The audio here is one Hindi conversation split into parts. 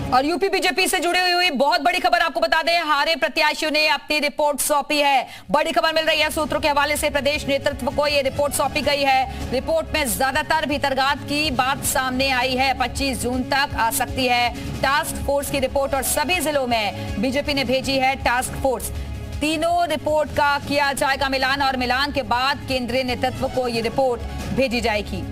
और यूपी बीजेपी से जुड़ी हुई बहुत बड़ी खबर आपको बता दें, हारे प्रत्याशियों ने अपनी रिपोर्ट सौंपी है। बड़ी खबर मिल रही है सूत्रों के हवाले से, प्रदेश नेतृत्व को यह रिपोर्ट सौंपी गई है। रिपोर्ट में ज्यादातर भीतरघात की बात सामने आई है। 25 जून तक आ सकती है टास्क फोर्स की रिपोर्ट और सभी जिलों में बीजेपी ने भेजी है टास्क फोर्स। तीनों रिपोर्ट का किया जाएगा मिलान और मिलान के बाद केंद्रीय नेतृत्व को यह रिपोर्ट भेजी जाएगी।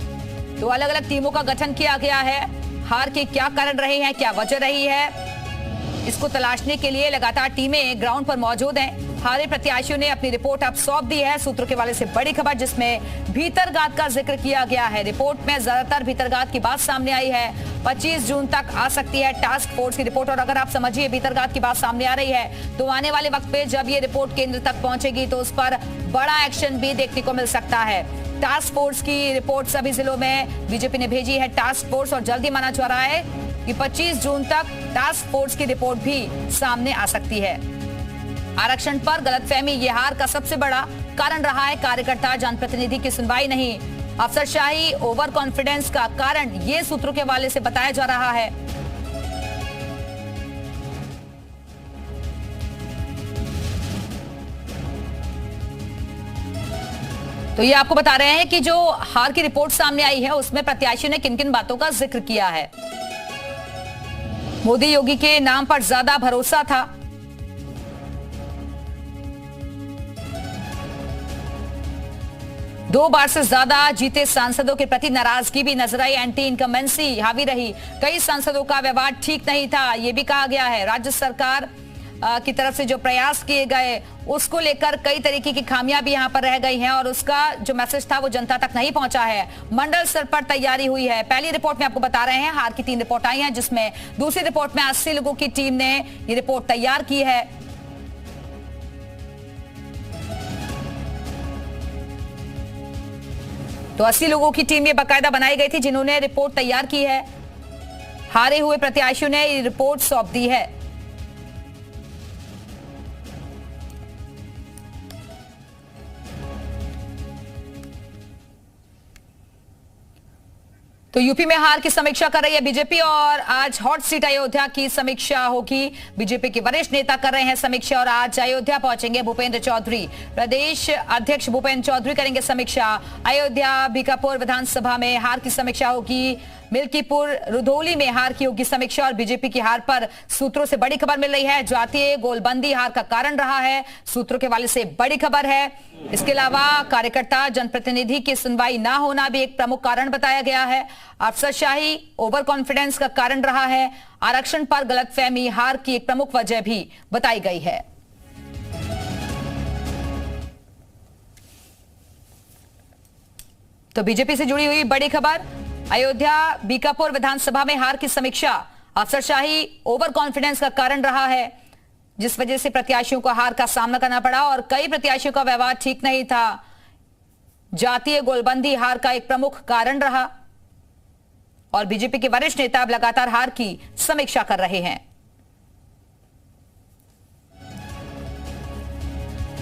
तो अलग अलग टीमों का गठन किया गया है। हार के क्या कारण रहे हैं, क्या वजह रही है, इसको तलाशने के लिए लगातार टीमें ग्राउंड पर मौजूद हैं। हारे प्रत्याशियों ने अपनी रिपोर्ट अब सौंप दी है। सूत्रों के हवाले से बड़ी खबर जिसमें भीतरघात का जिक्र किया गया है। रिपोर्ट में ज्यादातर भीतरघात की बात सामने आई है। 25 जून तक आ सकती है टास्क फोर्स की रिपोर्ट। और अगर आप समझिए भीतरघात की बात सामने आ रही है तो आने वाले वक्त पे जब ये रिपोर्ट केंद्र तक पहुंचेगी तो उस पर बड़ा एक्शन भी देखने को मिल सकता है। टास्क फोर्स की रिपोर्ट सभी जिलों में बीजेपी ने भेजी है टास्क फोर्स और जल्दी माना जा रहा है कि 25 जून तक टास्क फोर्स की रिपोर्ट भी सामने आ सकती है। आरक्षण पर गलतफहमी ये हार का सबसे बड़ा कारण रहा है। कार्यकर्ता जनप्रतिनिधि की सुनवाई नहीं, अफसरशाही, ओवर कॉन्फिडेंस का कारण ये सूत्रों के हवाले से बताया जा रहा है। तो ये आपको बता रहे हैं कि जो हार की रिपोर्ट सामने आई है उसमें प्रत्याशियों ने किन किन बातों का जिक्र किया है। मोदी योगी के नाम पर ज्यादा भरोसा था। दो बार से ज्यादा जीते सांसदों के प्रति नाराजगी भी नजर आई। एंटी इनकमेंसी हावी रही। कई सांसदों का व्यवहार ठीक नहीं था, यह भी कहा गया है। राज्य सरकार की तरफ से जो प्रयास किए गए उसको लेकर कई तरीके की खामियां भी यहां पर रह गई हैं और उसका जो मैसेज था वो जनता तक नहीं पहुंचा है। मंडल स्तर पर तैयारी हुई है। पहली रिपोर्ट में आपको बता रहे हैं हार की 3 रिपोर्ट आई हैं, जिसमें दूसरी रिपोर्ट में 80 लोगों की टीम ने ये रिपोर्ट तैयार की है। तो 80 लोगों की टीम ये बाकायदा बनाई गई थी जिन्होंने रिपोर्ट तैयार की है। हारे हुए प्रत्याशियों ने ये रिपोर्ट सौंप दी है। तो यूपी में हार की समीक्षा कर रही है बीजेपी और आज हॉट सीट अयोध्या की समीक्षा होगी। बीजेपी के वरिष्ठ नेता कर रहे हैं समीक्षा और आज अयोध्या पहुंचेंगे भूपेंद्र चौधरी। प्रदेश अध्यक्ष भूपेंद्र चौधरी करेंगे समीक्षा। अयोध्या बीकापुर विधानसभा में हार की समीक्षा होगी। मिल्कीपुर रुधौली में हार की होगी समीक्षा और बीजेपी की हार पर सूत्रों से बड़ी खबर मिल रही है। जातीय गोलबंदी हार का कारण रहा है, सूत्रों के हवाले से बड़ी खबर है। इसके अलावा कार्यकर्ता जनप्रतिनिधि की सुनवाई ना होना भी एक प्रमुख कारण बताया गया है। अफसरशाही, ओवर कॉन्फिडेंस का कारण रहा है। आरक्षण पर गलतफहमी हार की एक प्रमुख वजह भी बताई गई है। तो बीजेपी से जुड़ी हुई बड़ी खबर, अयोध्या बीकापुर विधानसभा में हार की समीक्षा। अफसरशाही, ओवर कॉन्फिडेंस का कारण रहा है जिस वजह से प्रत्याशियों को हार का सामना करना पड़ा और कई प्रत्याशियों का व्यवहार ठीक नहीं था। जातीय गोलबंदी हार का एक प्रमुख कारण रहा और बीजेपी के वरिष्ठ नेता अब लगातार हार की समीक्षा कर रहे हैं।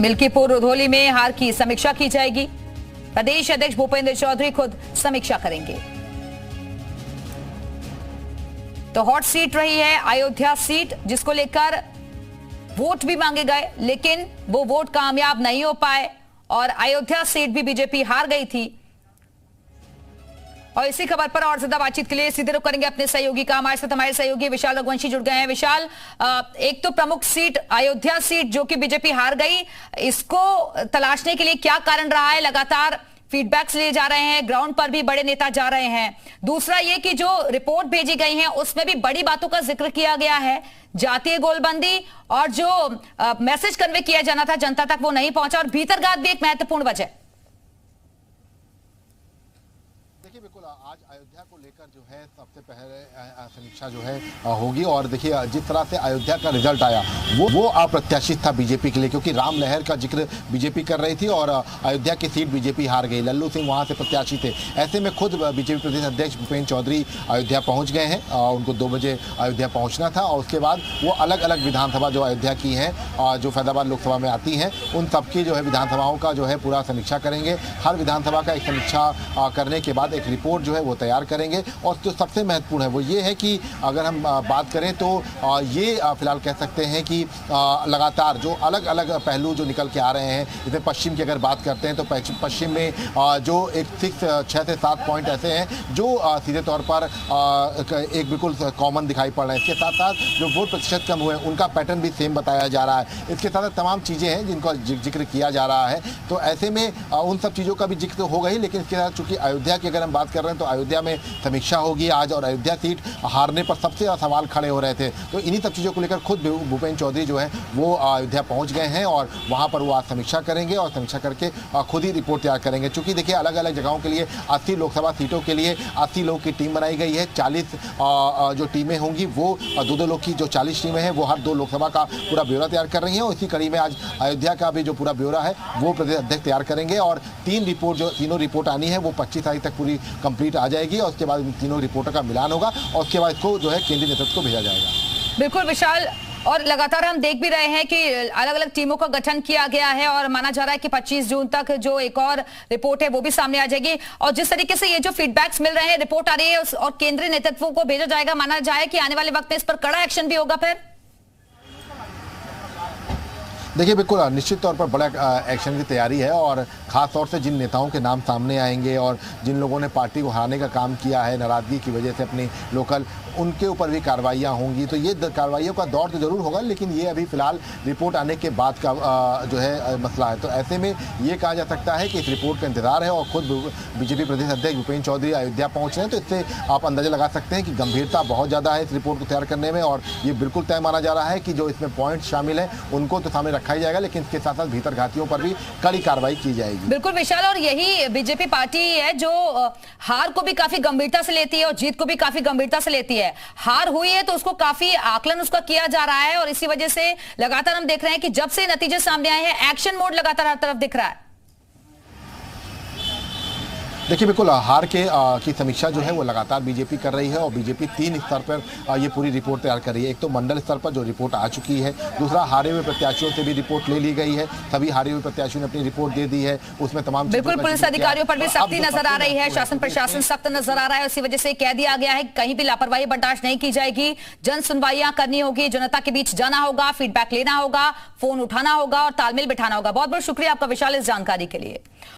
मिल्कीपुर रुधौली में हार की समीक्षा की जाएगी। प्रदेश अध्यक्ष भूपेंद्र चौधरी खुद समीक्षा करेंगे। तो हॉट सीट रही है अयोध्या सीट, जिसको लेकर वोट भी मांगे गए लेकिन वो वोट कामयाब नहीं हो पाए और अयोध्या सीट भी बीजेपी हार गई थी। और इसी खबर पर और ज्यादा बातचीत के लिए सीधे रुख करेंगे अपने सहयोगी का। हमारे साथ हमारे सहयोगी विशाल रघुवंशी जुड़ गए हैं। विशाल, एक तो प्रमुख सीट अयोध्या सीट जो कि बीजेपी हार गई, इसको तलाशने के लिए क्या कारण रहा है? लगातार फीडबैक्स लिए जा रहे हैं, ग्राउंड पर भी बड़े नेता जा रहे हैं। दूसरा ये कि जो रिपोर्ट भेजी गई है उसमें भी बड़ी बातों का जिक्र किया गया है। जातीय गोलबंदी और जो मैसेज कन्वे किया जाना था जनता तक वो नहीं पहुंचा और भीतरघात भी एक महत्वपूर्ण वजह। देखिए बिल्कुल आज अयोध्या को लेकर जो है सबसे पहले समीक्षा जो है होगी और देखिए जिस तरह से अयोध्या का रिजल्ट आया वो अप्रत्याशित था बीजेपी के लिए, क्योंकि राम लहर का जिक्र बीजेपी कर रही थी और अयोध्या की सीट बीजेपी हार गई। लल्लू सिंह वहां से प्रत्याशी थे। ऐसे में खुद बीजेपी प्रदेश अध्यक्ष भूपेंद्र चौधरी अयोध्या पहुंच गए हैं। उनको 2 बजे अयोध्या पहुंचना था और उसके बाद वो अलग अलग विधानसभा जो अयोध्या की हैं, जो फैजाबाद लोकसभा में आती हैं, उन सबकी जो है विधानसभाओं का जो है पूरा समीक्षा करेंगे। हर विधानसभा का एक समीक्षा करने के बाद एक रिपोर्ट जो है वो तैयार करेंगे और जो सबसे महत्वपूर्ण है वो ये है कि अगर हम बात करें तो ये फिलहाल कह सकते हैं कि लगातार जो अलग अलग पहलू जो निकल के आ रहे हैं, इसमें पश्चिम की अगर बात करते हैं तो पश्चिम में जो एक 6 से 7 पॉइंट ऐसे हैं जो सीधे तौर पर एक बिल्कुल कॉमन दिखाई पड़ रहे हैं। इसके साथ साथ जो वोट प्रतिशत कम हुए उनका पैटर्न भी सेम बताया जा रहा है। इसके साथ साथ तमाम चीज़ें हैं जिनका जिक्र किया जा रहा है, तो ऐसे में उन सब चीज़ों का भी जिक्र होगा ही। लेकिन इसके साथ चूंकि अयोध्या की अगर हम बात कर रहे हैं तो अयोध्या में समीक्षा होगी आज, और अयोध्या सीट हारने पर सबसे ज़्यादा सवाल खड़े हो रहे थे, तो इन्हीं सब चीज़ों को लेकर खुद भूपेंद्र चौधरी जो है वो अयोध्या पहुंच गए हैं और वहां पर वो आज समीक्षा करेंगे और समीक्षा करके खुद ही रिपोर्ट तैयार करेंगे। चूंकि देखिए अलग अलग जगहों के लिए 80 लोकसभा सीटों के लिए 80 लोगों की टीम बनाई गई है। 40 जो टीमें होंगी वो 2-2 लोग की जो 40 टीमें हैं वो हर 2 लोकसभा का पूरा ब्यौरा तैयार कर रही हैं, और इसी कड़ी में आज अयोध्या का भी जो पूरा ब्यौरा है वो प्रदेश अध्यक्ष तैयार करेंगे। और तीनों रिपोर्ट आनी है वो 25 तारीख तक पूरी कंप्लीट आ जाएगी, और उसके बाद इन तीनों रिपोर्टों का मिलान होगा और उसके बाद इसको जो है केंद्रीय नेतृत्व को भेजा जाएगा। बिल्कुल विशाल, और लगातार हम देख भी रहे हैं कि अलग अलग टीमों का गठन किया गया है और माना जा रहा है कि 25 जून तक जो एक और रिपोर्ट है वो भी सामने आ जाएगी। और जिस तरीके से ये जो फीडबैक्स मिल रहे हैं, रिपोर्ट आ रही है और केंद्रीय नेतृत्व को भेजा जाएगा, माना जाए कि आने वाले वक्त में इस पर कड़ा एक्शन भी होगा। फिर देखिए बिल्कुल निश्चित तौर पर बड़ा एक्शन की तैयारी है, और ख़ास तौर से जिन नेताओं के नाम सामने आएंगे और जिन लोगों ने पार्टी को हराने का काम किया है नाराज़गी की वजह से अपनी लोकल, उनके ऊपर भी कार्रवाइयाँ होंगी। तो ये कार्रवाइयों का दौर तो ज़रूर होगा, लेकिन ये अभी फ़िलहाल रिपोर्ट आने के बाद का जो है मसला है। तो ऐसे में ये कहा जा सकता है कि इस रिपोर्ट का इंतजार है, और खुद बीजेपी प्रदेश अध्यक्ष भूपेंद्र चौधरी अयोध्या पहुँच रहे हैं, तो इससे आप अंदाज़ा लगा सकते हैं कि गंभीरता बहुत ज़्यादा है इस रिपोर्ट को तैयार करने में। और ये बिल्कुल तय माना जा रहा है कि जो इसमें पॉइंट शामिल हैं उनको तो सामने रखा ही जाएगा, लेकिन इसके साथ साथ भीतर घातियों पर भी कड़ी कार्रवाई की जाएगी। बिल्कुल विशाल, और यही बीजेपी पार्टी है जो हार को भी काफी गंभीरता से लेती है और जीत को भी काफी गंभीरता से लेती है। हार हुई है तो उसको काफी आकलन उसका किया जा रहा है, और इसी वजह से लगातार हम देख रहे हैं कि जब से नतीजे सामने आए हैं एक्शन मोड लगातार हर तरफ दिख रहा है। देखिए बिल्कुल हार की समीक्षा जो है वो लगातार बीजेपी कर रही है, और बीजेपी 3 स्तर पर ये पूरी रिपोर्ट तैयार कर रही है। एक तो मंडल स्तर पर जो रिपोर्ट आ चुकी है, दूसरा हारे हुए प्रत्याशियों से भी रिपोर्ट ले ली गई है, सभी हारे हुए प्रत्याशियों ने अपनी रिपोर्ट दे दी है, उसमें तमाम बिल्कुल पुलिस अधिकारियों पर भी सख्ती नजर आ रही है, शासन प्रशासन सख्त नजर आ रहा है, उसी वजह से कह दिया गया है कि कहीं भी लापरवाही बर्दाश्त नहीं की जाएगी। जन सुनवाइयां करनी होगी, जनता के बीच जाना होगा, फीडबैक लेना होगा, फोन उठाना होगा और तालमेल बिठाना होगा। बहुत बहुत शुक्रिया आपका विशाल इस जानकारी के लिए।